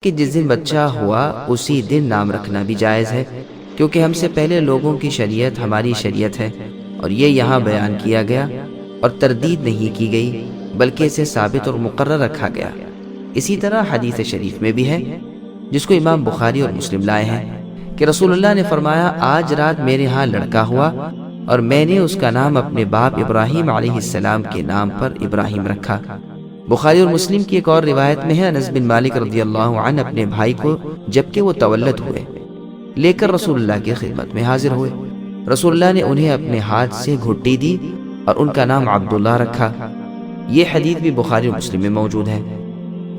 کہ جس دن بچہ ہوا اسی دن نام رکھنا بھی جائز ہے، کیونکہ ہم سے پہلے لوگوں کی شریعت ہماری شریعت ہے، اور یہ یہاں بیان کیا گیا اور تردید نہیں کی گئی، بلکہ اسے ثابت اور مقرر رکھا گیا۔ اسی طرح حدیث شریف میں بھی ہے، جس کو امام بخاری اور مسلم لائے ہیں، کہ رسول اللہ نے فرمایا، آج رات میرے ہاں لڑکا ہوا اور میں نے اس کا نام اپنے باپ ابراہیم علیہ السلام کے نام پر ابراہیم رکھا۔ بخاری اور مسلم کی ایک اور روایت میں ہے، انس بن مالک رضی اللہ عنہ اپنے بھائی کو جبکہ وہ تولد ہوئے لے کر رسول اللہ کی خدمت میں حاضر ہوئے۔ رسول اللہ نے انہیں اپنے ہاتھ سے گھٹی دی اور ان کا نام عبداللہ رکھا۔ یہ حدیث بھی بخاری اور مسلم میں موجود ہے۔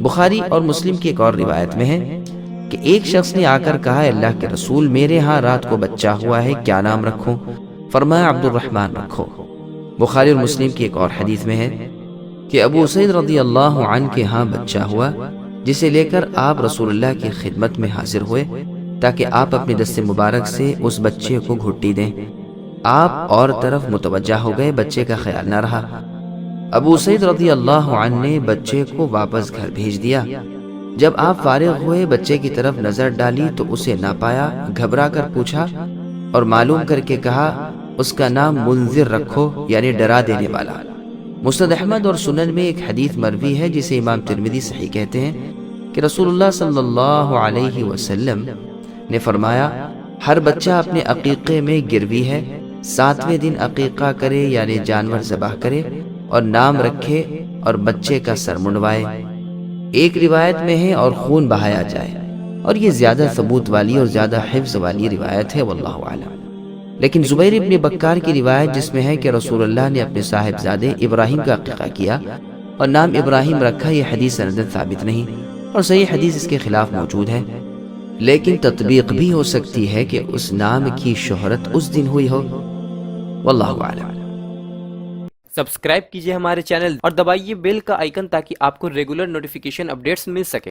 بخاری اور مسلم کی ایک اور روایت میں ہے کہ ایک شخص نے آ کر کہا، اللہ کے رسول، میرے ہاں رات کو بچہ ہوا ہے، کیا نام رکھوں؟ فرمایا، عبد الرحمن رکھو۔ بخاری اور مسلم کی ایک اور حدیث میں ہے کہ ابو سعید رضی اللہ عنہ کے ہاں بچہ ہوا، جسے لے کر آپ رسول اللہ کی خدمت میں حاضر ہوئے تاکہ آپ اپنے دست مبارک سے اس بچے کو گھٹی دیں۔ آپ اور طرف متوجہ ہو گئے، بچے کا خیال نہ رہا۔ ابو سعید رضی اللہ عنہ نے بچے کو واپس گھر بھیج دیا۔ جب آپ فارغ ہوئے، بچے کی طرف نظر ڈالی تو اسے نہ پایا، گھبرا کر پوچھا اور معلوم کر کے کہا، اس کا نام منذر رکھو، یعنی ڈرا دینے والا۔ مسند احمد اور سنن میں ایک حدیث مروی ہے جسے امام ترمذی صحیح کہتے ہیں کہ رسول اللہ صلی اللہ علیہ وسلم نے فرمایا، ہر بچہ اپنے عقیقے میں گروی ہے، 7ویں دن عقیقہ کرے یعنی جانور ذبح کرے اور نام رکھے اور بچے کا سر منڈوائے۔ ایک روایت میں ہے اور خون بہایا جائے، اور یہ زیادہ ثبوت والی اور زیادہ حفظ والی روایت ہے، واللہ اعلم۔ لیکن زبیر ابن بکار کی روایت جس میں ہے کہ رسول اللہ نے اپنے صاحبزادے ابراہیم کا عقیقہ کیا اور نام ابراہیم رکھا، یہ حدیث سندن ثابت نہیں، اور صحیح حدیث اس کے خلاف موجود ہے، لیکن تطبیق بھی ہو سکتی ہے کہ اس نام کی شہرت اس دن ہوئی ہو، واللہ اعلم۔ سبسکرائب کیجئے ہمارے چینل اور دبائیے بیل کا آئیکن تاکہ آپ کو ریگولر نوٹیفیکیشن اپڈیٹس مل سکے۔